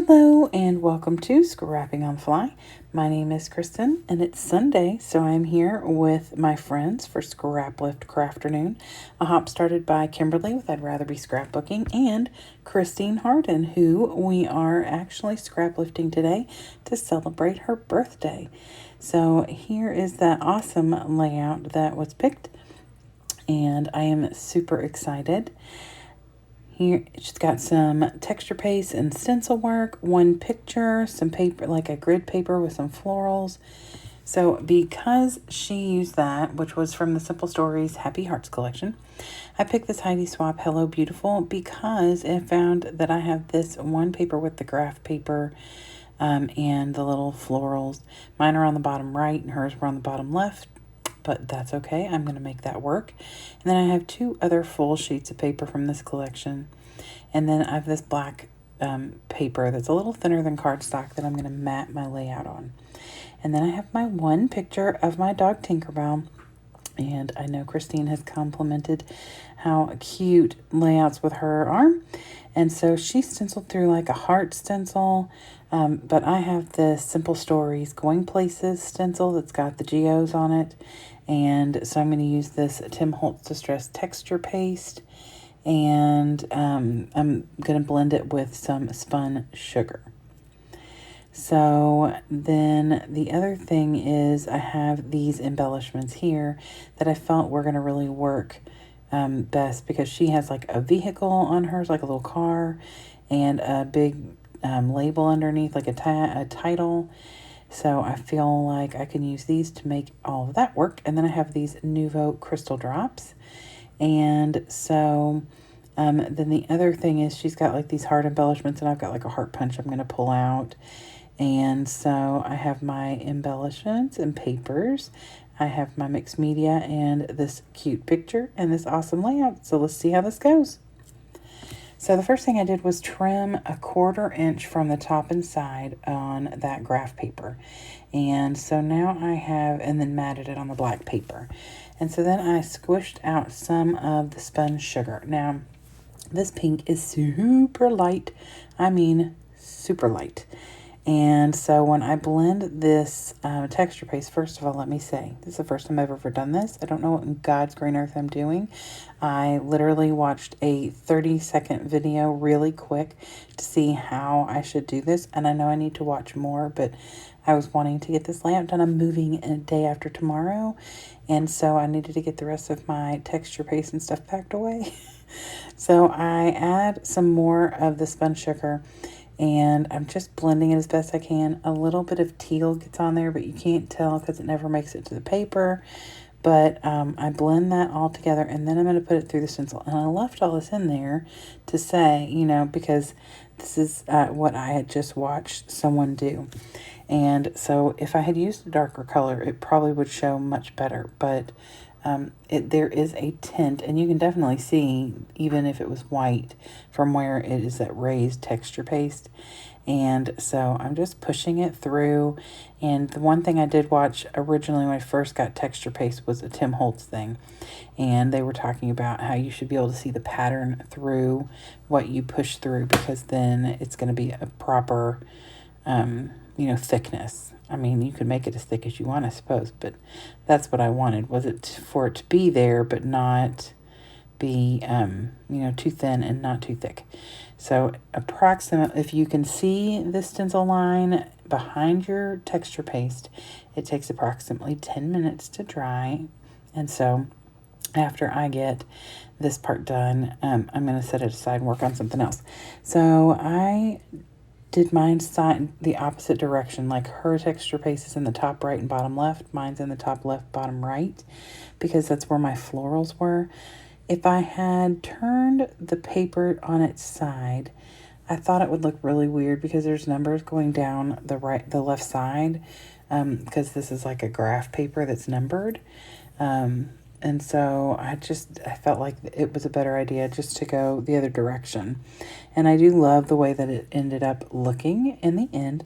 Hello and welcome to Scrapping on the Fly. My name is Kristen and it's Sunday, so I'm here with my friends for Scraplift Crafternoon, a hop started by Kimberly with I'd Rather Be Scrapbooking, and Christine Harden, who we are actually scraplifting today to celebrate her birthday. So here is that awesome layout that was picked, and I am super excited. Here, she's got some texture paste and stencil work, one picture, some paper, like a grid paper with some florals. So because she used that, which was from the Simple Stories Happy Hearts collection, I picked this Heidi Swapp Hello Beautiful because I found that I have this one paper with the graph paper and the little florals. Mine are on the bottom right and hers were on the bottom left, but that's okay. I'm going to make that work. And then I have two other full sheets of paper from this collection. And then I have this black paper that's a little thinner than cardstock that I'm going to mat my layout on. And then I have my one picture of my dog Tinkerbell. And I know Christine has complimented how cute layouts with her are. And so she stenciled through like a heart stencil. But I have this Simple Stories Going Places stencil that's got the geos on it. And so I'm going to use this Tim Holtz Distress Texture Paste. And I'm going to blend it with some spun sugar. So then the other thing is I have these embellishments here that I felt were going to really work best because she has like a vehicle on hers, like a little car, and a big label underneath, like a title. So I feel like I can use these to make all of that work. And then I have these Nouveau Crystal Drops. And so then the other thing is she's got like these heart embellishments, and I've got like a heart punch I'm going to pull out. And so I have my embellishments and papers. I have my mixed media and this cute picture and this awesome layout. So let's see how this goes. So the first thing I did was trim 1/4 inch from the top and side on that graph paper. And so now I have, and then matted it on the black paper. And so then I squished out some of the spun sugar. Now, this pink is super light. I mean, super light. And so when I blend this texture paste, first of all, let me say, this is the first time I've ever done this. I don't know what in God's green earth I'm doing. I literally watched a 30-second video really quick to see how I should do this. And I know I need to watch more, but I was wanting to get this layout done. I'm moving a day after tomorrow. And so I needed to get the rest of my texture paste and stuff packed away. So I add some more of the spun sugar. And I'm just blending it as best I can. A little bit of teal gets on there, but you can't tell because it never makes it to the paper. But I blend that all together, and then I'm going to put it through the stencil. And I left all this in there to say, you know, because this is what I had just watched someone do. And so if I had used a darker color, it probably would show much better. But there is a tint, and you can definitely see, even if it was white, from where it is that raised texture paste. And so I'm just pushing it through. And the one thing I did watch originally when I first got texture paste was a Tim Holtz thing. And they were talking about how you should be able to see the pattern through what you push through, because then it's going to be a proper, thickness. I mean, you could make it as thick as you want, I suppose, but that's what I wanted, was it for it to be there, but not be, too thin and not too thick. So approximately, if you can see the stencil line behind your texture paste, it takes approximately 10 minutes to dry. And so after I get this part done, I'm going to set it aside and work on something else. So I did mine side the opposite direction, like her texture paste is in the top right and bottom left. Mine's in the top left, bottom right, because that's where my florals were. If I had turned the paper on its side, I thought it would look really weird because there's numbers going down the left side, because this is like a graph paper that's numbered. And so I felt like it was a better idea just to go the other direction. And I do love the way that it ended up looking in the end.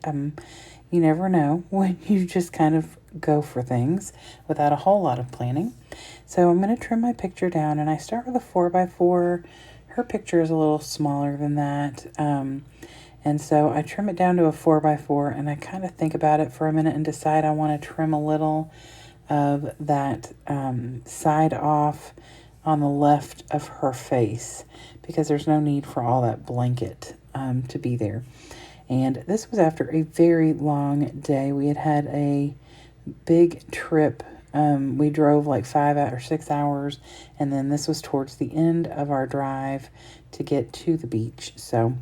You never know when you just kind of go for things without a whole lot of planning. So I'm going to trim my picture down, and I start with a 4x4. Her picture is a little smaller than that. And so I trim it down to a 4x4, and I kind of think about it for a minute and decide I want to trim a little of that side off on the left of her face, because there's no need for all that blanket to be there. And this was after a very long day. We had a big trip. We drove like 5 or 6 hours, and then this was towards the end of our drive to get to the beach. So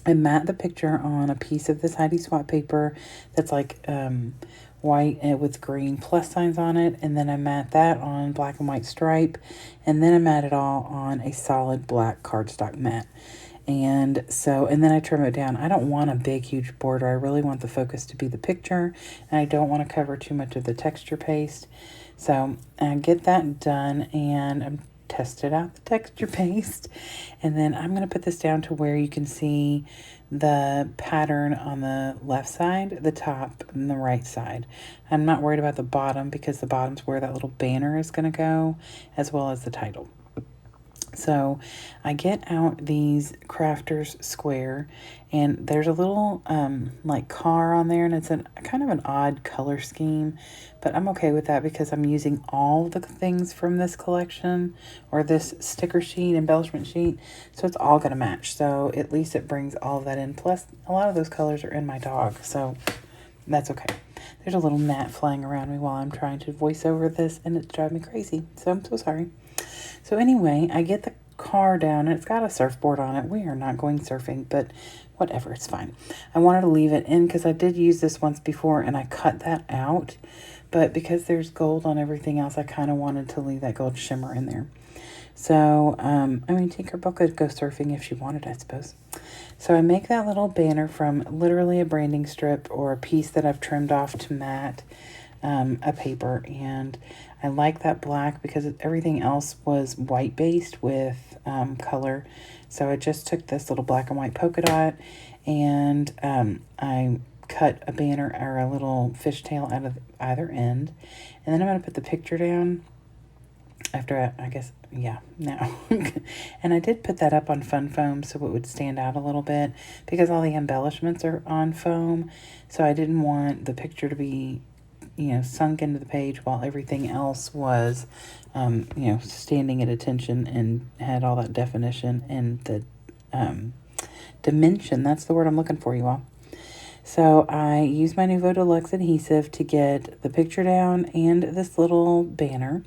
I mat the picture on a piece of this Heidi Swap paper that's like white with green plus signs on it, and then I mat that on black and white stripe, and then I mat it all on a solid black cardstock mat. And then I trim it down. I don't want a big, huge border. I really want the focus to be the picture, and I don't want to cover too much of the texture paste. So I get that done, and I'm tested out the texture paste. And then I'm going to put this down to where you can see the pattern on the left side, the top, and the right side. I'm not worried about the bottom, because the bottom's where that little banner is going to go, as well as the title. So I get out these Crafters Square, and there's a little like car on there, and it's kind of an odd color scheme, but I'm okay with that because I'm using all the things from this collection, or this sticker sheet, embellishment sheet, so it's all going to match. So at least it brings all of that in. Plus, a lot of those colors are in my dog, so that's okay. There's a little gnat flying around me while I'm trying to voice over this, and it's driving me crazy, so I'm so sorry. So anyway, I get the car down, and it's got a surfboard on it. We are not going surfing, but whatever, it's fine. I wanted to leave it in because I did use this once before, and I cut that out. But because there's gold on everything else, I kind of wanted to leave that gold shimmer in there. So, I mean, Tinkerbell could go surfing if she wanted, I suppose. So I make that little banner from literally a branding strip or a piece that I've trimmed off to mat a paper, and I like that black because everything else was white based with color. So I just took this little black and white polka dot, and I cut a banner or a little fishtail out of either end, and then I'm going to put the picture down after I guess, yeah, now. And I did put that up on fun foam so it would stand out a little bit, because all the embellishments are on foam, so I didn't want the picture to be, you know, sunk into the page while everything else was, you know, standing at attention and had all that definition and the dimension. That's the word I'm looking for, you all. So I used my Nouveau Deluxe adhesive to get the picture down and this little banner.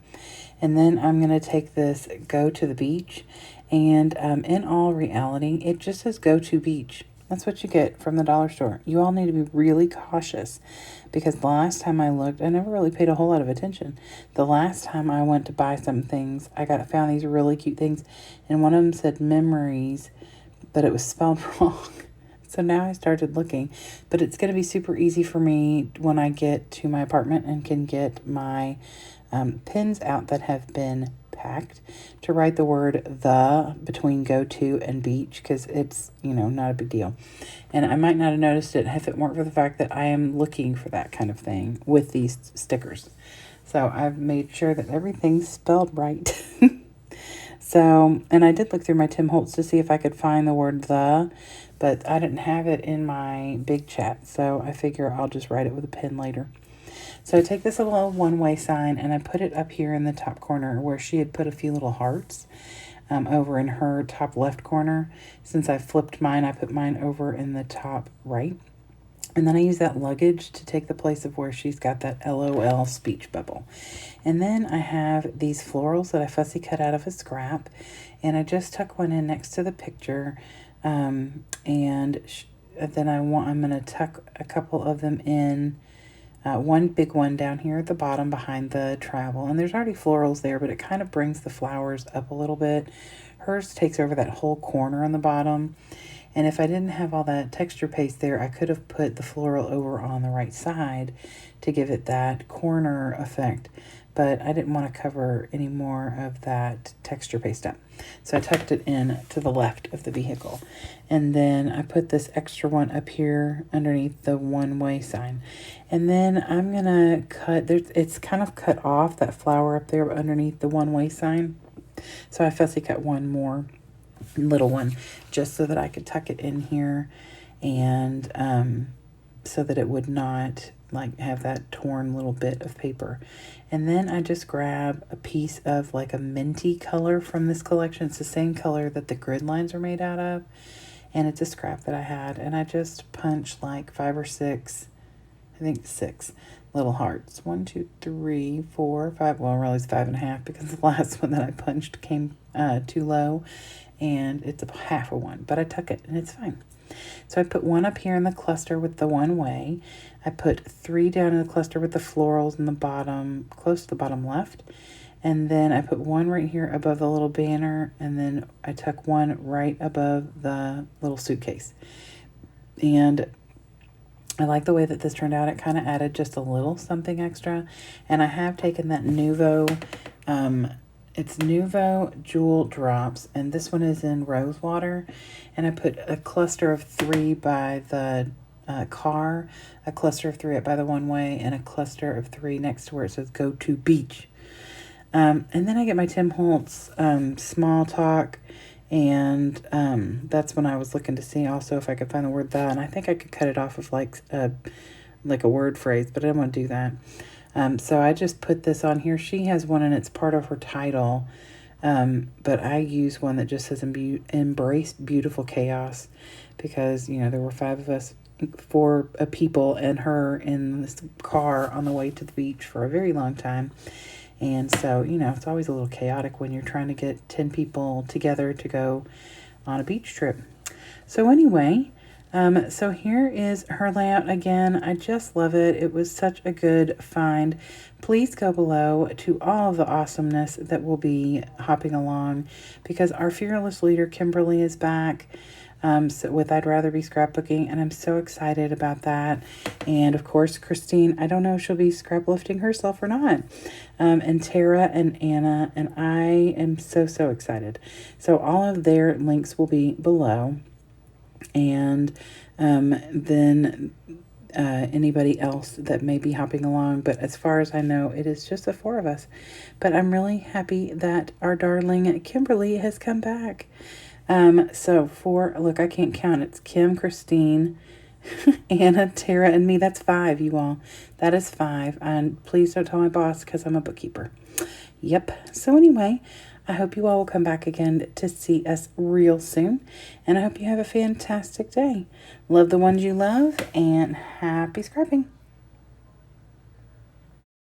And then I'm going to take this Go to the Beach. And in all reality, it just says Go to Beach. That's what you get from the dollar store. You all need to be really cautious, because the last time I looked, I never really paid a whole lot of attention. The last time I went to buy some things, I found these really cute things, and one of them said memories, but it was spelled wrong. So now I started looking, but it's going to be super easy for me when I get to my apartment and can get my pins out that have been packed to write the word the between go to and beach, because it's, you know, not a big deal. And I might not have noticed it if it weren't for the fact that I am looking for that kind of thing with these stickers. So I've made sure that everything's spelled right. So, and I did look through my Tim Holtz to see if I could find the word the, but I didn't have it in my big chat, so I figure I'll just write it with a pen later. So I take this little one-way sign and I put it up here in the top corner where she had put a few little hearts over in her top left corner. Since I flipped mine, I put mine over in the top right. And then I use that luggage to take the place of where she's got that LOL speech bubble. And then I have these florals that I fussy cut out of a scrap. And I just tuck one in next to the picture. And then I'm going to tuck a couple of them in. One big one down here at the bottom behind the travel. And there's already florals there, but it kind of brings the flowers up a little bit. Hers takes over that whole corner on the bottom. And if I didn't have all that texture paste there, I could have put the floral over on the right side to give it that corner effect. But I didn't want to cover any more of that texture paste up. So I tucked it in to the left of the vehicle. And then I put this extra one up here underneath the one-way sign. And then I'm going to cut, it's kind of cut off, that flower up there underneath the one-way sign. So I fussy cut one more little one just so that I could tuck it in here. and so that it would not like have that torn little bit of paper. And then I just grab a piece of like a minty color from this collection. It's the same color that the grid lines are made out of, and it's a scrap that I had, and I just punched like 5 or 6, I think 6 little hearts. 1, 2, 3, 4, 5. Well, really it's 5.5 because the last one that I punched came too low, and it's a half a one, but I tuck it and it's fine. So I put 1 up here in the cluster with the one way. I put 3 down in the cluster with the florals in the bottom, close to the bottom left. And then I put 1 right here above the little banner, and then I tuck 1 right above the little suitcase. And I like the way that this turned out. It kind of added just a little something extra. And I have taken that Nuvo, it's Nuvo Jewel Drops, and this one is in rose water. And I put a cluster of 3 by the car, a cluster of 3 up by the one way, and a cluster of 3 next to where it says go to beach. And then I get my Tim Holtz small talk, and that's when I was looking to see also if I could find the word the, and I think I could cut it off of like a word phrase, but I don't want to do that. So I just put this on here. She has one and it's part of her title, but I use one that just says embrace beautiful chaos, because, you know, there were 5 of us, 4 people and her in this car on the way to the beach for a very long time. And so, you know, it's always a little chaotic when you're trying to get 10 people together to go on a beach trip. So anyway, so here is her layout again. I just love it. It was such a good find. Please go below to all of the awesomeness that will be hopping along, because our fearless leader, Kimberly, is back. So with I'd Rather Be Scrapbooking, and I'm so excited about that. And of course, Christine, I don't know if she'll be scraplifting herself or not. And Tara and Anna, and I am so excited. So all of their links will be below. And then anybody else that may be hopping along. But as far as I know, it is just the 4 of us. But I'm really happy that our darling Kimberly has come back. So look, I can't count. It's Kim, Christine, Anna, Tara, and me. That's 5, you all. That is 5. And please don't tell my boss, because I'm a bookkeeper. Yep. So anyway, I hope you all will come back again to see us real soon. And I hope you have a fantastic day. Love the ones you love, and happy scrapping.